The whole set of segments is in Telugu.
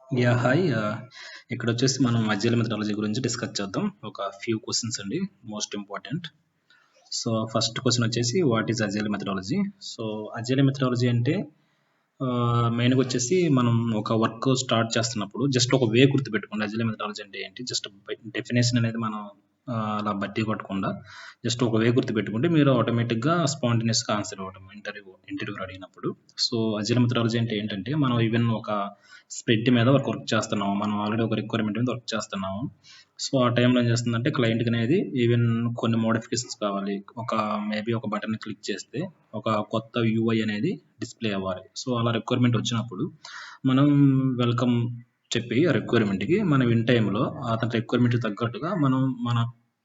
హాయ్. ఇక్కడొచ్చేసి మనం అజైల్ మెథడాలజీ గురించి డిస్కస్ చేద్దాం. ఒక ఫ్యూ క్వెషన్స్ అండి, most important. So, first question వచ్చేసి what is agile methodology? So, agile methodology అంటే మెయిన్‌గా వచ్చేసి మనం ఒక వర్క్ స్టార్ట్ చేస్తున్నప్పుడు జస్ట్ ఒక వే గుర్తుపెట్టుకోండి. అజైల్ మెథడాలజీ అంటే ఏంటి? జస్ట్ డెఫినేషన్ అనేది మనం అలా బట్టి కొట్టకుండా జస్ట్ ఒక వే గుర్తుపెట్టుకుంటే మీరు ఆటోమేటిక్‌గా స్పాంటేనియస్‌గా ఆన్సర్ ఇవ్వడం ఇంటర్వ్యూలో అడిగినప్పుడు. సో, అజైల్ మెథడాలజీ అంటే ఏంటంటే మనం ఈవెన్ ఒక స్ప్రింట్ మీద ఒక వర్క్ చేస్తున్నాము. మనం ఆల్రెడీ ఒక రిక్వైర్మెంట్ మీద వర్క్ చేస్తున్నాము. సో, ఆ టైంలో ఏం చేస్తుందంటే క్లయింట్‌కి అనేది ఈవెన్ కొన్ని మోడిఫికేషన్స్ కావాలి. మేబీ ఒక బటన్ క్లిక్ చేస్తే ఒక కొత్త యూఐ అనేది డిస్‌ప్లే అవ్వాలి. సో, అలా రిక్వైర్మెంట్ వచ్చినప్పుడు మనం వెల్కమ్ చెప్పి ఆ రిక్వైర్మెంట్‌కి మనం ఇన్ టైమ్‌లో అతని రిక్వైర్మెంట్‌కి తగ్గట్టుగా మనం మన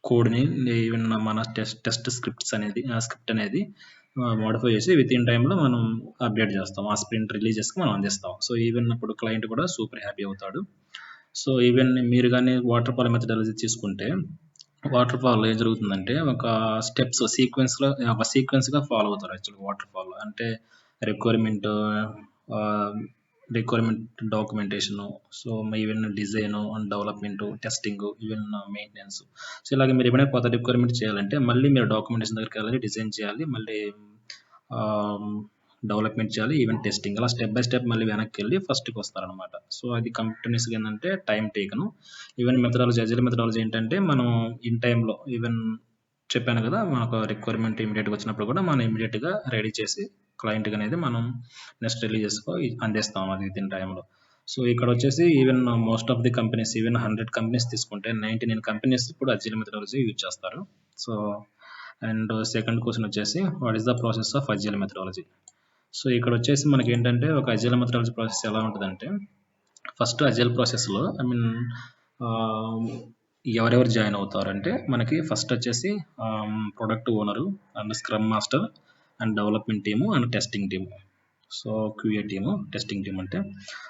కోడ్‌ని ఈవెన్ మన టెస్ట్ స్క్రిప్ట్ అనేది మోడిఫై చేసి వితిన్ టైమ్‌లో మనం అప్డేట్ చేస్తాం. ఆ స్ప్రింట్ రిలీజెస్‌కి మనం అందిస్తాం. సో, ఈవెన్ అప్పుడు క్లయింట్ కూడా సూపర్ హ్యాపీ అవుతాడు. సో, ఈవెన్ మీరు గాని వాటర్ ఫాల్ మెథడాలజీ తీసుకుంటే వాటర్ ఫాల్‌లో ఏం జరుగుతుందంటే ఒక సీక్వెన్స్‌గా ఫాలో అవుతారు యాక్చువల్‌గా వాటర్ ఫాల్‌లో. అంటే రిక్వైర్మెంట్ ఆహ్, requirement documentation, so, even design and development, testing, even maintenance. So, ఇలాగ మీరు ఏమైనా కొత్త రిక్వైర్మెంట్ చేయాలంటే మళ్ళీ మీరు డాక్యుమెంటేషన్ దగ్గరికెళ్ళాలి, డిజైన్ చేయాలి, మళ్ళీ ఆహ్, డెవలప్‌మెంట్ చేయాలి, ఈవెన్ టెస్టింగ్. అలా స్టెప్ బై స్టెప్ మళ్ళీ వెనక్కెళ్ళి ఫస్ట్‌కొస్తారనమాట. సో, అది కంటిన్యూయస్‌గా ఏందంటే టైమ్ టేకెను. ఈవెన్ అజైల్ మెథడాలజీ ఏంటంటే మనం ఇన్ టైమ్‌లో ఈవెన్ చెప్పాను కదా! మనకు రిక్వైర్మెంట్ ఇమ్మీడియేట్‌గా వచ్చినప్పుడు కూడా మనం ఇమ్మీడియేట్‌గా రెడీ చేసి క్లయింట్‌కి అనేది మనం నెక్స్ట్ రిలీజెస్‌కి అందిస్తాం అది వితిన్ టైమ్‌లో. సో, ఇక్కడొచ్చేసి even most of the companies even 100 companies తీసుకుంటే 99 కంపెనీస్ ఇప్పుడు అజైల్ మెథడాలజీ యూజ్ చేస్తారు. సో, అండ్ సెకండ్ క్వెషన్ వచ్చేసి what is the process of agile methodology? So, ఇక్కడొచ్చేసి మనకేంటంటే ఒక అజైల్ మెథడాలజీ ప్రాసెస్ ఎలా ఉంటదంటే ఫస్ట్ అజైల్ ప్రాసెస్‌లో ఆహ్, ఎవరెవరు జాయిన్ అవుతారంటే మనకి ఫస్ట్ వచ్చేసి product owner and scrum master and development team and testing team. So, QA team, testing team అంటే.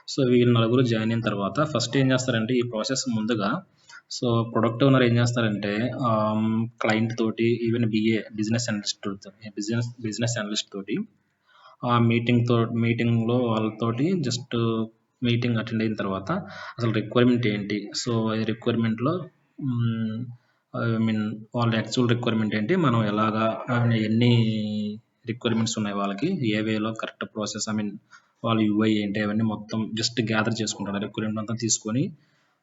సో, వీళ్ళు నలుగురు జాయిన్ అయిన తర్వాత ఫస్ట్ ఏం చేస్తారంటే ఈ ప్రాసెస్ ముందుగా సో, ప్రొడక్ట్ ఓనర్ ఏం చేస్తారంటే క్లయింట్ తోటి ఈవెన్ బిజినెస్ అనలిస్ట్ తోటి ఆ మీటింగ్‌లో వాళ్ళతోటి జస్ట్ మీటింగ్ అటెండ్ అయిన తర్వాత అసలు రిక్వైర్మెంట్ ఏంటి? సో, ఈ రిక్వైర్మెంట్‌లో హ్మ్, ఐ మీన్ వాళ్ళ యాక్చువల్ రిక్వైర్మెంట్ ఏంటి? మనం ఎలాగా ఎన్ని రిక్వైర్మెంట్స్ ఉన్నాయి వాళ్ళకి? ఏ వేలో కరెక్ట్ ప్రాసెస్ వాళ్ళ యూఐ ఏంటి? అవన్నీ మొత్తం జస్ట్ గ్యాదర్ చేసుకుంటాడు. ఆ రిక్వైర్మెంట్ అంతా తీసుకొని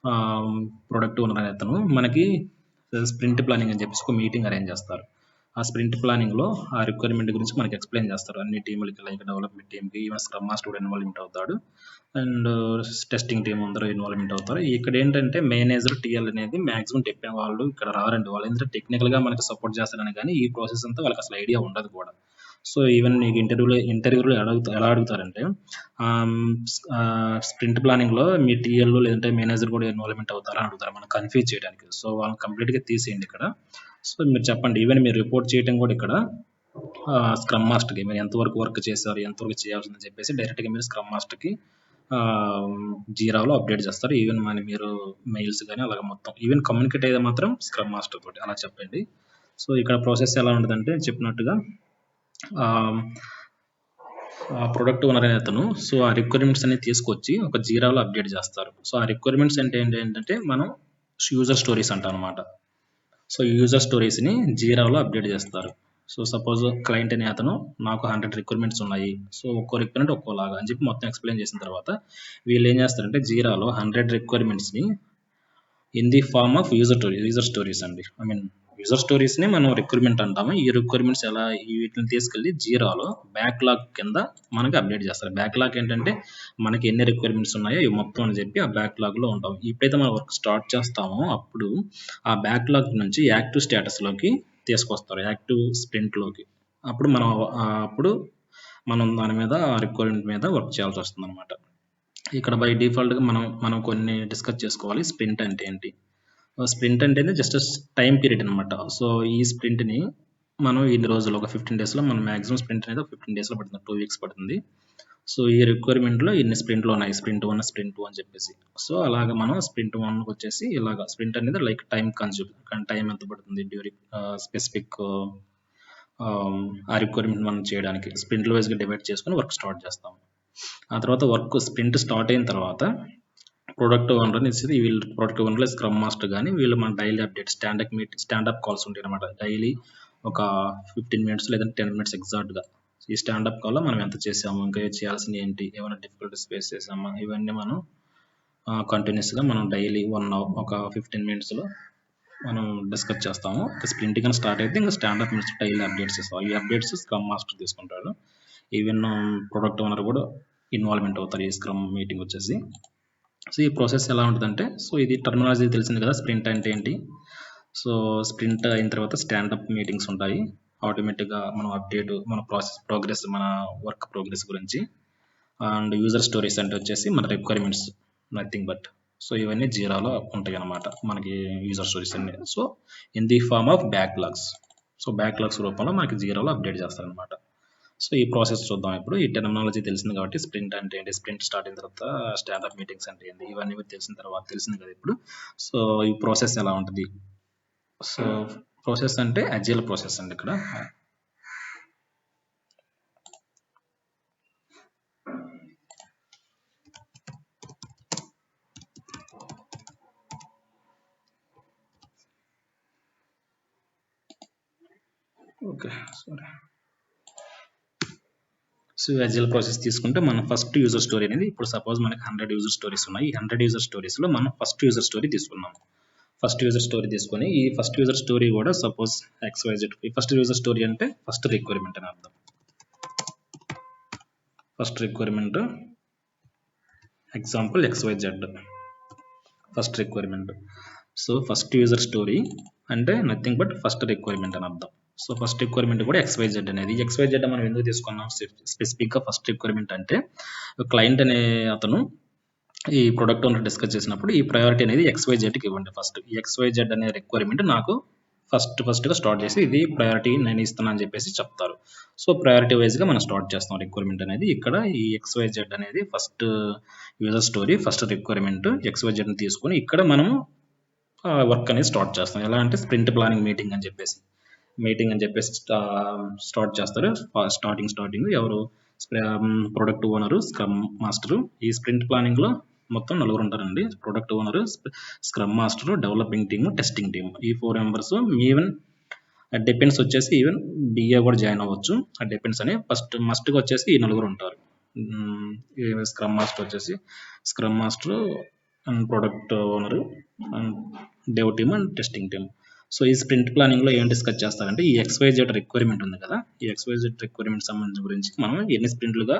ఆహ్, ప్రొడక్ట్ ఓనర్ అనే అతను మనకి స్ప్రింట్ ప్లానింగ్ అని చెప్పేసి ఒక మీటింగ్ అరేంజ్ చేస్తారు. ఆ స్ప్రింట్ ప్లానింగ్‌లో ఆ రిక్వైర్మెంట్ గురించి మనకి ఎక్స్‌ప్లెయిన్ చేస్తారు. అన్ని టీములకి లైక్ డెవలప్‌మెంట్ టీమ్‌కి, ఈవెన్ స్క్రమ్ మాస్టర్ కూడా ఇన్వాల్వ్‌మెంట్ అవుతాడు. అండ్ టెస్టింగ్ టీమ్ అందరూ ఇన్వాల్వ్‌మెంట్ అవుతారు. ఇక్కడేంటంటే మేనేజర్, టీఎల్ అనేది మాక్సిమం వాళ్ళు ఇక్కడ రారండి. వాళ్ళేంటంటే టెక్నికల్‌గా మనకి సపోర్ట్ చేస్తారని గానీ, ఈ ప్రాసెస్ అంతా వాళ్ళకసలు ఐడియా ఉండదు కూడా. సో, ఈవెన్ మీకు ఇంటర్వ్యూలో ఎలా అడుగుతారంటే స్ప్రింట్ ప్లానింగ్‌లో మీ టీఎల్ లేదంటే మేనేజర్ కూడా ఇన్వాల్వ్‌మెంట్ అవుతారా అని అడుగుతారు. మనల్ని కన్‌ఫ్యూజ్ చేయడానికి. సో, వాళ్ళని కంప్లీట్‌గా తీసేయండి ఇక్కడ. సో, మీరు చెప్పండి. ఈవెన్ మీరు రిపోర్ట్ చేయటం కూడా ఇక్కడ స్క్రమ్ మాస్టర్‌కి మీరు ఎంతవరకు వర్క్ చేశారు? ఎంతవరకు చేయాల్సిందని చెప్పేసి డైరెక్ట్‌గా మీరు స్క్రమ్ మాస్టర్‌కి ఆహ్, జీరాలో అప్డేట్ చేస్తారు. ఈవెన్ మీరు మెయిల్స్ గాని అలాగ మొత్తం. ఈవెన్ కమ్యూనికేట్ అయ్యేది మాత్రం స్క్రమ్ మాస్టర్ తోటి అలా చెప్పండి. సో, ఇక్కడ ప్రాసెస్ ఎలా ఉంటదంటే చెప్పినట్టుగా ఆహ్, ఆ ప్రొడక్ట్ ఓనర్ అనే అతను సో, ఆ రిక్వైర్మెంట్స్ అన్ని తీసుకొచ్చి ఒక జీరాలో అప్డేట్ చేస్తారు. సో, ఆ రిక్వైర్మెంట్స్ అంటే ఏంటంటే మనం యూజర్ స్టోరీస్ అంటాం అనమాట. సో, యూజర్ స్టోరీస్‌ని జీరాలో అప్డేట్ చేస్తారు. సో, సపోజ్ క్లయింట్ అనే అతను నాకు 100 రిక్వైర్మెంట్స్ ఉన్నాయి. సో, ఒక్కో రిక్వైర్మెంట్ ఒక్కోలాగా అని చెప్పి మొత్తం ఎక్స్‌ప్లెయిన్ చేసిన తర్వాత వీళ్ళేం చేస్తారంటే జీరాలో 100 రిక్వైర్మెంట్స్‌ని in the form of user stories అండి. యూజర్ స్టోరీస్‌ని మనం రిక్వైర్మెంట్ అంటాము. ఈ రిక్వైర్మెంట్స్ వీటిని తీసుకెళ్ళి జీరాలో బ్యాక్‌లాగ్ కింద మనకి అప్డేట్ చేస్తారు. బ్యాక్‌లాగ్ ఏంటంటే మనకి ఎన్ని రిక్వైర్మెంట్స్ ఉన్నాయో ఇవి మొత్తం అని చెప్పి ఆ బ్యాక్‌లాగ్‌లో ఉంటాం. ఎప్పుడైతే మనం వర్క్ స్టార్ట్ చేస్తామో అప్పుడు ఆ బ్యాక్‌లాగ్ నుంచి యాక్టివ్ స్టేటస్‌లోకి తీసుకొస్తారు. యాక్టివ్ స్ప్రింట్‌లోకి. అప్పుడు మనం దాని మీద ఆ రిక్వైర్మెంట్ మీద వర్క్ చేయాల్సొస్తుందనమాట. ఇక్కడ బై డిఫాల్ట్‌గా మనం మనం కొన్ని డిస్కస్ చేసుకోవాలి. స్ప్రింట్ అంటే ఏంటి? స్ప్రింట్ అంటేనే జస్ట్ టైమ్ పీరియడ్ అనమాట. సో, ఈ స్ప్రింట్‌ని మనం ఇన్ని రోజులు ఒక 15 డేస్‌లో మనం మాక్సిమం స్ప్రింట్ అనేది ఒక 15 డేస్‌లో పడుతుంది. 2 వీక్స్ పడుతుంది. సో, ఈ రిక్వైర్మెంట్‌లో ఇన్ని స్ప్రింట్‌లున్నాయి. స్ప్రింట్ 1, స్ప్రింట్ 2 అని చెప్పేసి. సో, అలాగా మనం స్ప్రింట్ 1కొచ్చేసి ఇలాగ స్ప్రింట్ అనేది లైక్ టైమ్ కన్జ్యూమ్. కానీ టైమ్ ఎంత పడుతుంది డ్యూరింగ్ స్పెసిఫిక్ ఆ రిక్వైర్మెంట్ మనం చేయడానికి స్ప్రింట్‌ల వైస్‌గా డివైడ్ చేసుకొని వర్క్ స్టార్ట్ చేస్తాం. ఆ తర్వాత వర్క్ స్ప్రింట్ స్టార్ట్ అయిన తర్వాత ప్రొడక్ట్ ఓనర్ ఇచ్చేది వీళ్ళు ప్రొడక్ట్ ఓనర్ స్క్రమ్ మాస్టర్ కానీ వీళ్ళు మన డైలీ అప్డేట్ స్టాండప్ కాల్స్ ఉంటాయి అనమాట. డైలీ ఒక 15 మినిట్స్ లేదంటే 10 మినిట్స్ ఎగ్జాక్ట్గా ఈ స్టాండప్ కాల్లో మనం ఎంత చేసాము, ఇంకా చేయాల్సింది ఏంటి, ఏమైనా డిఫికల్టీస్ ఫేస్ చేసామా, ఇవన్నీ మనం కంటిన్యూస్గా మనం డైలీ 1 అవర్ ఒక 15 మినిట్స్లో మనం డిస్కస్ చేస్తాము. స్ప్రింట్ కానీ స్టార్ట్ అయితే ఇంకా స్టాండప్ మినిట్స్ డైలీ అప్డేట్స్ ఇస్తాం. ఈ అప్డేట్స్ స్క్రమ్ మాస్టర్ తీసుకుంటాడు. ఈవెన్ ప్రొడక్ట్ ఓనర్ కూడా ఇన్వాల్వ్మెంట్ అవుతారు ఈ స్క్రమ్ మీటింగ్ వచ్చేసి. సో ఈ ప్రాసెస్ ఎలా ఉంటుందంటే, సో ఇది టర్మినాలజీ తెలిసింది కదా, స్ప్రింట్ అంటే ఏంటి. సో స్ప్రింట్ అయిన తర్వాత స్టాండప్ మీటింగ్స్ ఉంటాయి. ఆటోమేటిక్గా మనం అప్డేట్, మన ప్రోగ్రెస్, మన వర్క్ ప్రోగ్రెస్ గురించి. అండ్ యూజర్ స్టోరీస్ అంటే వచ్చేసి మన రిక్వైర్మెంట్స్, నథింగ్ బట్. సో ఇవన్నీ జీరాలో ఉంటాయి అన్నమాట మనకి యూజర్ స్టోరీస్ అన్ని. So in the form of backlogs. So backlogs రూపంలో మనకి జీరాలో అప్డేట్ చేస్తారనమాట. సో ఈ ప్రాసెస్ చూద్దాం ఇప్పుడు. ఈ టెర్మినాలజీ తెలిసింది కాబట్టి స్ప్రింట్ అంటే ఏంటి, స్ప్రింట్ స్టార్ట్ అయిన తర్వాత స్టాండప్ మీటింగ్స్ అంటే ఏంటి, ఇవన్నీ తెలిసిన తర్వాత తెలిసింది కదా ఇప్పుడు. సో ఈ ప్రాసెస్ ఎలా ఉంటుంది. సో ప్రాసెస్ అంటే అజైల్ ప్రాసెస్ అండి ఇక్కడ. Okay sorry. So agile process తీసుకుంటే మనం ఫస్ట్ యూజర్ స్టోరీ అనేది, ఇప్పుడు సపోజ్ మనకి 100 యూజర్ స్టోరీస్ ఉన్నాయి. ఈ 100 యూజర్ స్టోరీస్లో మనం ఫస్ట్ యూజర్ స్టోరీ తీసుకున్నాం. ఫస్ట్ యూజర్ స్టోరీ తీసుకొని ఈ ఫస్ట్ యూజర్ స్టోరీ కూడా సపోజ్ XYZ. ఈ ఫస్ట్ యూజర్ స్టోరీ అంటే ఫస్ట్ రిక్వైర్మెంట్ అని అర్థం. First requirement example XYZ first requirement. So first user story అంటే నథింగ్ బట్ ఫస్ట్ రిక్వైర్మెంట్ అని అర్థం. సో ఫస్ట్ రిక్వైర్మెంట్ కూడా XYZ అనేది. XYZ మనం ఎందుకు తీసుకున్నాం స్పెసిఫిక్గా ఫస్ట్ రిక్వైర్మెంట్ అంటే, క్లయింట్ అనే అతను ఈ ప్రొడక్ట్ ఓనర్ డిస్కస్ చేసినప్పుడు ఈ ప్రయారిటీ అనేది XYZకి ఇవ్వండి ఫస్ట్. ఈ XYZ అనే రిక్వైర్మెంట్ నాకు ఫస్ట్గా స్టార్ట్ చేసి ఇది ప్రయారిటీ నేను ఇస్తాను అని చెప్పేసి చెప్తారు. సో ప్రయారిటీ వైజ్గా మనం స్టార్ట్ చేస్తాం రిక్వైర్మెంట్ అనేది. ఇక్కడ ఈ XYZ అనేది first user story, first requirement XYZని తీసుకొని ఇక్కడ మనము వర్క్ అనేది స్టార్ట్ చేస్తాం. ఎలా అంటే స్ప్రింట్ ప్లానింగ్ మీటింగ్ అని చెప్పేసి స్టార్ట్ చేస్తారు. స్టార్టింగ్ ఎవరు, ప్రొడక్ట్ ఓనరు, స్క్రమ్ మాస్టరు. ఈ స్ప్రింట్ ప్లానింగ్లో మొత్తం 4 ఉంటారండి. Product owner, scrum master, developing team, testing team. ఈ 4 మెంబర్స్. ఈవెన్ డిపెండ్స్ వచ్చేసి ఈవెన్ BA కూడా జాయిన్ అవ్వచ్చు. డిపెండ్స్ అని మస్ట్గా వచ్చేసి ఈ 4 ఉంటారు. స్క్రమ్ మాస్టర్ వచ్చేసి scrum master and product owner and dev team and testing team. So ఈ స్ప్రింట్ ప్లానింగ్లో ఏం డిస్కస్ చేస్తారంటే, ఈ XYZ రిక్వైర్మెంట్ ఉంది కదా, ఈ XYZ రిక్వైర్మెంట్ సంబంధించిన గురించి మనం ఎన్ని స్ప్రింట్లుగా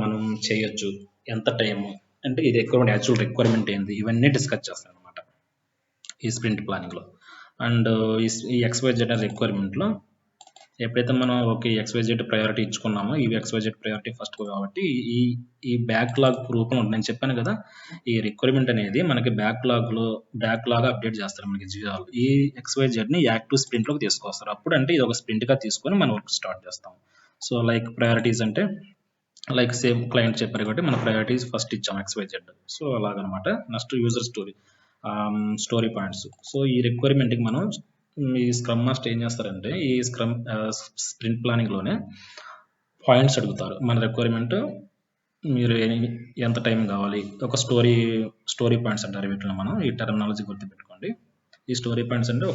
మనం చేయొచ్చు, ఎంత టైము, అంటే ఈ రిక్వైర్మెంట్ యాక్చువల్ రిక్వైర్మెంట్ ఏంది, ఇవన్నీ డిస్కస్ చేస్తాం అనమాట ఈ స్ప్రింట్ ప్లానింగ్లో. అండ్ ఈ XYZ రిక్వైర్మెంట్లో ఎప్పుడైతే మనం ఓకే XYZ ప్రయారిటీ ఇచ్చుకున్నామో, ఈ XYZ ప్రయారిటీ ఫస్ట్ కాబట్టి ఈ బ్యాక్లాగ్ రూపంలో నేను చెప్పాను కదా, ఈ రిక్వైర్మెంట్ అనేది మనకి బ్యాక్లాగ్ అప్డేట్ చేస్తారు మనకి జీరాలు. ఈ XYZని యాక్టివ్ స్ప్రింట్లోకి తీసుకొస్తారు. అప్పుడు అంటే ఇది ఒక స్ప్రింట్గా తీసుకొని మనం వర్క్ స్టార్ట్ చేస్తాం. సో లైక్ ప్రయారిటీస్ అంటే లైక్ సేమ్ క్లయింట్ చెప్పారు కాబట్టి మన ప్రయారిటీస్ ఫస్ట్ ఇచ్చాం XYZ. సో అలాగనమాట. Next user story points. So ఈ రిక్వైర్మెంట్కి మనం ఈ స్క్రమ్ మాస్టర్ ఏం చేస్తారంటే, ఈ స్ప్రింట్ ప్లానింగ్లోనే పాయింట్స్ అడుగుతారు. మన రిక్వైర్మెంట్ మీరు ఎంత టైం కావాలి, ఒక స్టోరీ పాయింట్స్ అంటారు వీటిలో. మనం ఈ టెర్మినాలజీ గుర్తుపెట్టుకోండి. ఈ స్టోరీ పాయింట్స్ అంటే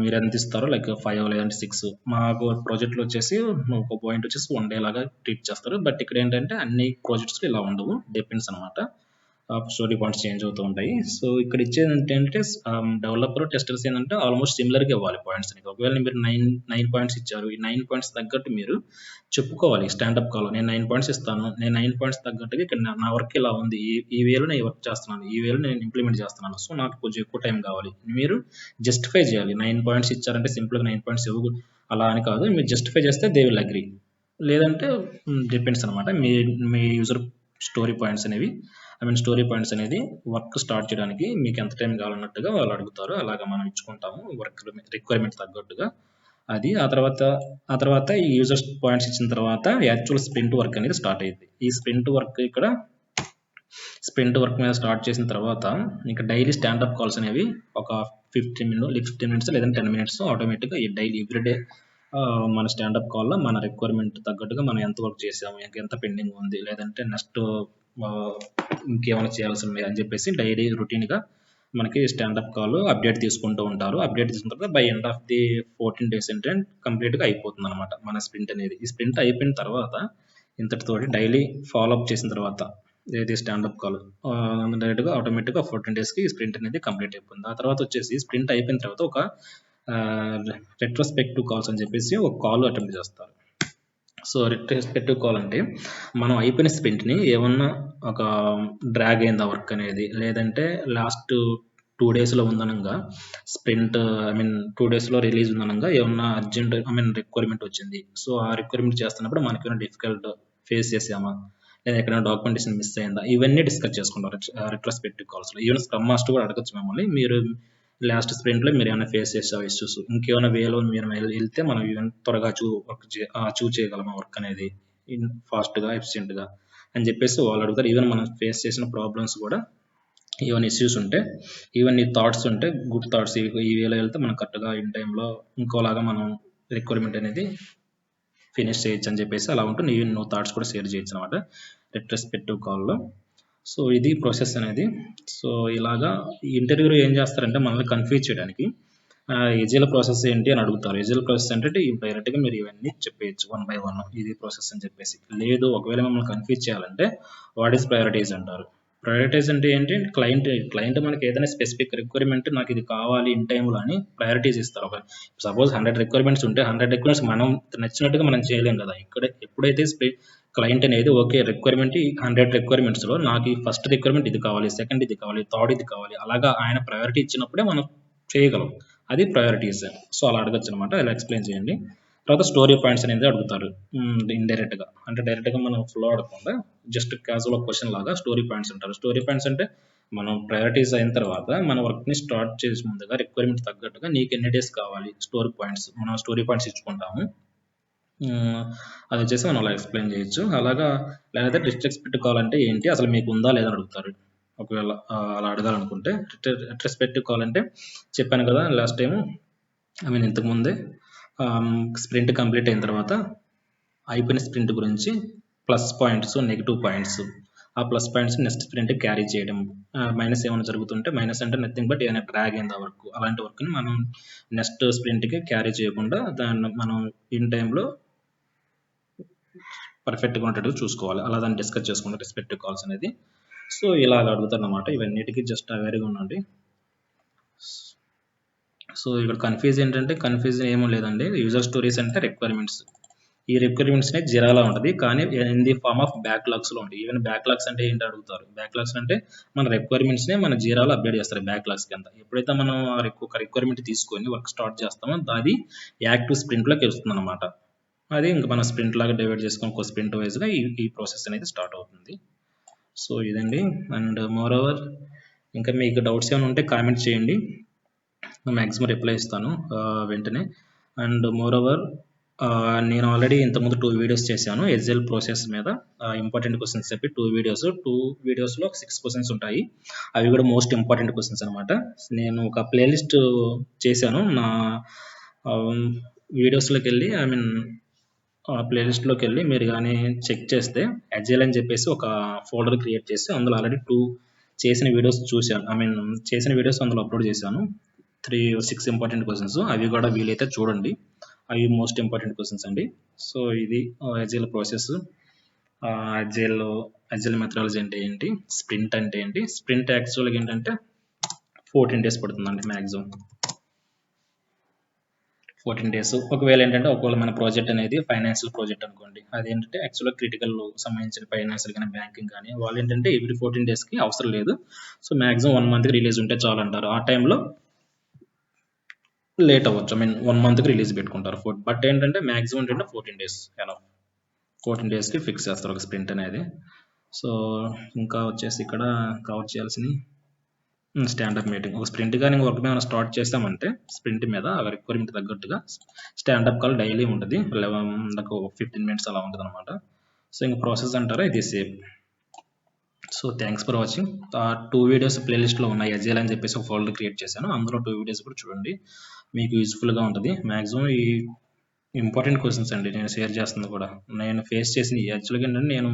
మీరు ఎంత ఇస్తారో, లైక్ 5 లేదంటే 6. మాకు ప్రాజెక్ట్లో వచ్చేసి ఒక పాయింట్ వచ్చేసి 1 డే లాగా ట్రీట్ చేస్తారు. బట్ ఇక్కడ ఏంటంటే అన్ని ప్రాజెక్ట్స్లో ఇలా ఉండవు, డిపెండ్స్ అనమాట. స్టోరీ పాయింట్స్ చేంజ్ అవుతూ ఉంటాయి. సో ఇక్కడ ఇచ్చేది ఏంటంటే డెవలపర్, టెస్టర్స్ ఏంటంటే ఆల్మోస్ట్ సిమిలర్గా ఇవ్వాలి పాయింట్స్ అనేది. ఒకవేళ మీరు 9 పాయింట్స్ ఇచ్చారు, ఈ 9 పాయింట్స్ తగ్గట్టు మీరు చెప్పుకోవాలి స్టాండప్ కాల్లో. నేను 9 పాయింట్స్ ఇస్తాను, నేను 9 పాయింట్స్ తగ్గట్టుగా ఇక్కడ నా వర్క్ ఇలా ఉంది, ఈ వేలో నేను వర్క్ చేస్తున్నాను, ఈ వేలో నేను ఇంప్లిమెంట్ చేస్తున్నాను, సో నాకు కొంచెం ఎక్కువ టైం కావాలి. మీరు జస్టిఫై చేయాలి. 9 పాయింట్స్ ఇచ్చారంటే సింపుల్గా 9 పాయింట్స్ ఇవ్వు అలా అని కాదు, మీరు జస్టిఫై చేస్తే దే విల్ అగ్రీ. లేదంటే డిపెండ్స్ అనమాట. మీ యూజర్ స్టోరీ పాయింట్స్ అనేది వర్క్ స్టార్ట్ చేయడానికి మీకు ఎంత టైం కావాలన్నట్టుగా వాళ్ళు అడుగుతారు. అలాగా మనం ఇచ్చుకుంటాము వర్క్ రిక్వైర్మెంట్ తగ్గట్టుగా. అది ఆ తర్వాత ఈ యూజర్ పాయింట్స్ ఇచ్చిన తర్వాత యాక్చువల్ స్ప్రింట్ వర్క్ అనేది స్టార్ట్ అయ్యింది. ఈ స్ప్రింట్ వర్క్ మీద స్టార్ట్ చేసిన తర్వాత ఇంకా డైలీ స్టాండప్ కాల్స్ అనేవి ఒక 15 మినిట్స్ లేదంటే 10 మినిట్స్ ఆటోమేటిక్గా డైలీ ఎవ్రీడే మన స్టాండప్ కాల్లో మన రిక్వైర్మెంట్ తగ్గట్టుగా మనం ఎంత వర్క్ చేసాము, ఎంత పెండింగ్ ఉంది, లేదంటే నెక్స్ట్ ఇంకేమైనా చేయాల్సి ఉన్నాయి అని చెప్పేసి డైలీ రొటీన్గా మనకి స్టాండప్ కాల్ అప్డేట్ తీసుకుంటూ ఉంటారు. అప్డేట్ తీసుకున్న తర్వాత by end of the 14 days అంటే కంప్లీట్గా అయిపోతుంది అనమాట మన స్ప్రింట్ అనేది. ఈ స్ప్రింట్ అయిపోయిన తర్వాత ఇంతటితోటి డైలీ ఫాలో అప్ చేసిన తర్వాత ఏది స్టాండప్ కాల్ డైరెక్ట్గా ఆటోమేటిక్గా 14 డేస్కి స్ప్రింట్ అనేది కంప్లీట్ అయిపోతుంది. ఆ తర్వాత వచ్చేసి స్ప్రింట్ అయిపోయిన తర్వాత ఒక రెట్రోస్పెక్టివ్ కాల్స్ అని చెప్పేసి ఒక కాల్ అటెంప్ట్ చేస్తారు. సో రెట్రోస్పెక్టివ్ కాల్ అంటే మనం అయిపోయిన స్ప్రింట్ని ఏమన్నా ఒక డ్రాగ్ అయిందా వర్క్ అనేది, లేదంటే లాస్ట్ 2 డేస్లో ఉందనంగా స్ప్రింట్ టూ డేస్లో రిలీజ్ ఉందనంగా ఏమన్నా అర్జెంట్ రిక్వైర్మెంట్ వచ్చింది. సో ఆ రిక్వైర్మెంట్ చేస్తున్నప్పుడు మనకి ఏమైనా డిఫికల్ట్ ఫేస్ చేసామా, లేదా ఎక్కడైనా డాక్యుమెంటేషన్ మిస్ అయిందా, ఇవన్నీ డిస్కస్ చేసుకుంటారు రెట్రోస్పెక్టివ్ కాల్స్లో. ఈవెన్ స్క్రమ్ మాస్టర్ కూడా అడగచ్చు మిమ్మల్ని, మీరు లాస్ట్ స్ప్రింట్లో మీరు ఏమైనా ఫేస్ చేసావు ఇష్యూస్, ఇంకేమైనా వేలో మీరు వెళ్తే మనం ఈవెన్ త్వరగా అచీవ్ చేయగలమా వర్క్ అనేది ఫాస్ట్గా ఎఫిషియెంట్గా అని చెప్పేసి వాళ్ళు అడుగుతారు. ఈవెన్ మనం ఫేస్ చేసిన ప్రాబ్లమ్స్ కూడా ఈవెన్ ఇష్యూస్ ఉంటే, ఈవెన్ నీ థాట్స్ ఉంటే గుడ్ థాట్స్ ఈ వేలో వెళ్తే మనం కరెక్ట్గా ఇన్ టైంలో ఇంకోలాగా మనం రిక్వైర్మెంట్ అనేది ఫినిష్ చేయొచ్చు అని చెప్పేసి అలా ఉంటుంది. ఈవెన్ నువ్వు థాట్స్ కూడా షేర్ చేయొచ్చు అనమాట రెట్రోస్పెక్టివ్ కాల్లో. సో ఇది ప్రాసెస్ అనేది. సో ఇలాగా ఇంటర్వ్యూలో ఏం చేస్తారంటే మనల్ని కన్ఫ్యూజ్ చేయడానికి ఎజిల్ ప్రాసెస్ ఏంటి అని అడుగుతారు. ఎజిల్ ప్రాసెస్ అంటే డైరెక్ట్గా మీరు ఇవన్నీ చెప్పేయచ్చు 1 by 1 ఇది ప్రాసెస్ అని చెప్పేసి. లేదు ఒకవేళ మిమ్మల్ని కన్ఫ్యూజ్ చేయాలంటే వాట్ ఈస్ ప్రయారిటీస్ అంటారు. ప్రయారిటీస్ అంటే ఏంటి, క్లయింట్ మనకి ఏదైనా స్పెసిఫిక్ రిక్వైర్మెంట్ నాకు ఇది కావాలి ఇన్ టైంలో అని ప్రయారిటీస్ ఇస్తారు. ఒక సపోజ్ 100 రిక్వైర్మెంట్స్ ఉంటే 100 రిక్వైర్మెంట్స్ మనం నచ్చినట్టుగా మనం చేయలేం కదా. ఇక్కడ ఎప్పుడైతే క్లయింట్ అనేది ఓకే రిక్వైర్మెంట్ 100 రిక్వైర్మెంట్స్లో నాకు ఈ ఫస్ట్ రిక్వైర్మెంట్ ఇది కావాలి, సెకండ్ ఇది కావాలి, థర్డ్ ఇది కావాలి, అలాగా ఆయన ప్రయారిటీ ఇచ్చినప్పుడే మనం చేయగలం. అది ప్రయారిటీస్. సో అలా అడగచ్చు అనమాట. ఇలా ఎక్స్ప్లెయిన్ చేయండి. తర్వాత స్టోరీ పాయింట్స్ అనేది అడుగుతారు ఇండైరెక్ట్గా, అంటే డైరెక్ట్గా మనం ఫ్లో అడగకుండా జస్ట్ క్యాజువల్ క్వశ్చన్ లాగా స్టోరీ పాయింట్స్ అంటారు. స్టోరీ పాయింట్స్ అంటే మనం ప్రయారిటీస్ అయిన తర్వాత మన వర్క్ని స్టార్ట్ చేసే ముందుగా రిక్వైర్మెంట్ తగ్గట్టుగా నీకు ఎన్ని డేస్ కావాలి స్టోరీ పాయింట్స్, మనం స్టోరీ పాయింట్స్ ఇచ్చుకుంటాము. అది వచ్చేసి మనం అలా ఎక్స్ప్లెయిన్ చేయొచ్చు. అలాగా లేకపోతే రెట్రోస్పెక్టివ్ కాల్ అంటే ఏంటి, అసలు మీకు ఉందా లేదా అడుగుతారు. ఒకవేళ అలా అడగాలనుకుంటే రెట్రోస్పెక్టివ్ కాల్ అంటే చెప్పాను కదా లాస్ట్ టైం ఇంతకుముందే స్ప్రింట్ కంప్లీట్ అయిన తర్వాత అయిపోయిన స్ప్రింట్ గురించి ప్లస్ పాయింట్స్ నెగిటివ్ పాయింట్స్, ఆ plus points next sprint carry చేయడం, మైనస్ ఏమైనా జరుగుతుంటే మైనస్ అంటే నథింగ్ బట్ ఏమైనా డ్రాగ్ అయింది ఆ వర్క్, అలాంటి వర్క్ని మనం నెక్స్ట్ స్ప్రింట్కి క్యారీ చేయకుండా దాన్ని మనం ఇన్ టైంలో పర్ఫెక్ట్గా ఉండేట్టుగా చూసుకోవాలి. అలా దాన్ని డిస్కస్ చేసుకుంటాం రెస్పెక్టివ్ కాల్స్ అనేది. సో ఇలాగ అడుగుతారు అన్నమాట. ఇవన్నిటికీ జస్ట్ అవేర్గా ఉండండి. సో ఇక్కడ కన్ఫ్యూజన్ ఏమో లేదండి. యూజర్ స్టోరీస్ అంటే రిక్వైర్మెంట్స్, ఈ రిక్వైర్మెంట్స్నే జిరాలా ఉంటుంది, కానీ ఇన్ ది ఫార్మ్ ఆఫ్ బ్యాక్లాగ్స్లో ఉంటాయి. ఈవెన్ బ్యాక్లాగ్స్ అంటే ఏంటి అడుగుతారు. బ్యాక్లాగ్స్ అంటే మన రిక్వైర్మెంట్స్నే మన జీరాలో అప్డేట్ చేస్తారు బ్యాక్లాగ్స్ కింద. ఎప్పుడైతే మనం ఒక రిక్వైర్మెంట్ తీసుకొని వర్క్ స్టార్ట్ చేస్తామో అది యాక్టివ్ స్ప్రింట్లోకి వస్తుంది అనమాట. అది ఇంకా మన స్ప్రింట్ లాగా డివైడ్ చేసుకొని ఒక స్ప్రింట్ వైజ్గా ఈ ప్రాసెస్ అనేది స్టార్ట్ అవుతుంది. సో ఇదండి. అండ్ మోర్ ఓవర్ ఇంకా మీకు డౌట్స్ ఏమైనా ఉంటే కామెంట్ చేయండి, మ్యాక్సిమం రిప్లై ఇస్తాను వెంటనే. అండ్ మోర్ ఓవర్ నేను ఆల్రెడీ ఇంతకుముందు 2 వీడియోస్ చేశాను ఎస్ఎల్ ప్రాసెస్ మీద, ఇంపార్టెంట్ క్వశ్చన్స్ చెప్పి 2 వీడియోస్లో 6 క్వశ్చన్స్ ఉంటాయి. అవి కూడా మోస్ట్ ఇంపార్టెంట్ క్వశ్చన్స్ అనమాట. నేను ఒక ప్లేలిస్ట్ చేశాను నా వీడియోస్లోకి వెళ్ళి, ప్లేలిస్ట్లోకి వెళ్ళి మీరు కానీ చెక్ చేస్తే అజైల్ అని చెప్పేసి ఒక ఫోల్డర్ క్రియేట్ చేసి అందులో ఆల్రెడీ 2 చేసిన వీడియోస్ చూశాను. చేసిన వీడియోస్ అందులో అప్లోడ్ చేశాను. 6 ఇంపార్టెంట్ క్వశ్చన్స్, అవి కూడా వీలైతే చూడండి. అవి మోస్ట్ ఇంపార్టెంట్ క్వశ్చన్స్ అండి. సో ఇది అజైల్ ప్రాసెస్, అజైల్ మెథడాలజీ అంటే ఏంటి, స్ప్రింట్ అంటే ఏంటి. స్ప్రింట్ యాక్చువల్గా ఏంటంటే 14 డేస్ పడుతుందండి మ్యాక్సిమం 14 డేస్. ఒకవేళ మన ప్రాజెక్ట్ అనేది ఫైనాన్షియల్ ప్రాజెక్ట్ అనుకోండి, అదేంటంటే యాక్చువల్గా క్రిటికల్ సంబంధించిన ఫైనాన్షియల్ కానీ బ్యాంకింగ్ కానీ వాళ్ళు ఏంటంటే ఎవ్రీ 14 డేస్కి అవసరం లేదు. సో మ్యాక్సిమం 1 మంత్కి రిలీజ్ ఉంటే చాలు అంటారు. ఆ టైంలో లేట్ అవ్వచ్చు, 1 మంత్కి రిలీజ్ పెట్టుకుంటారు. బట్ ఏంటంటే మ్యాక్సిమం 14 డేస్ 14 డేస్కి ఫిక్స్ చేస్తారు ఒక స్ప్రింట్ అనేది. సో ఇంకా వచ్చేసి ఇక్కడ కవర్ చేయాల్సిన స్టాండప్ మీటింగ్. ఒక స్ప్రింట్ కానీ వర్క్ మీద స్టార్ట్ చేస్తామంటే స్ప్రింట్ మీద రిక్వైర్మెంట్ తగ్గట్టుగా స్టాండప్ కాల్ డైలీ ఉంటుంది, 15 minutes అలా ఉంటుంది అనమాట. సో ఇంకా ప్రాసెస్ అంటారా ఇది same. So thanks for watching. 2 videos ప్లేలిస్ట్లో ఉన్నాయి. అజైల్ అని చెప్పేసి ఒక ఫోల్డర్ క్రియేట్ చేశాను, అందులో 2 వీడియోస్ కూడా చూడండి, మీకు యూజ్ఫుల్గా ఉంటుంది. మ్యాక్సిమం ఈ ఇంపార్టెంట్ క్వెషన్స్ అండి నేను షేర్ చేస్తుంది కూడా. నేను ఫేస్ చేసినయి యాక్చువల్‌గా ఏంటంటే నేను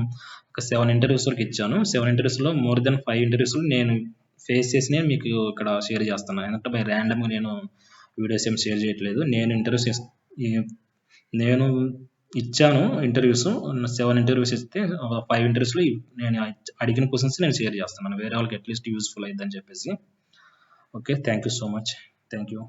ఒక 7 ఇంటర్వ్యూస్ వరకు ఇచ్చాను. 7 ఇంటర్వ్యూస్‌లో మోర్ థాన్ 5 ఇంటర్వ్యూస్‌లో నేను ఫేస్ చేసినయి మీకు ఇక్కడ షేర్ చేస్తున్నాను. ఎందుకంటే బై రాండమ్‌గా నేను వీడియోస్ ఏమి షేర్ చేయట్లేదు. నేను ఇంటర్వ్యూస్ ఈ నేను ఇచ్చాను ఇంటర్వ్యూస్. 7 ఇంటర్వ్యూస్ ఇస్తే 5 ఇంటర్వ్యూస్‌లో నేను అడిగిన క్వెషన్స్ నేను షేర్ చేస్తున్నాను. వేరే వాళ్ళకి అట్‌లీస్ట్ యూజ్‌ఫుల్ అయిద్దని చెప్పేసి. Okay. Thank you so much. Thank you.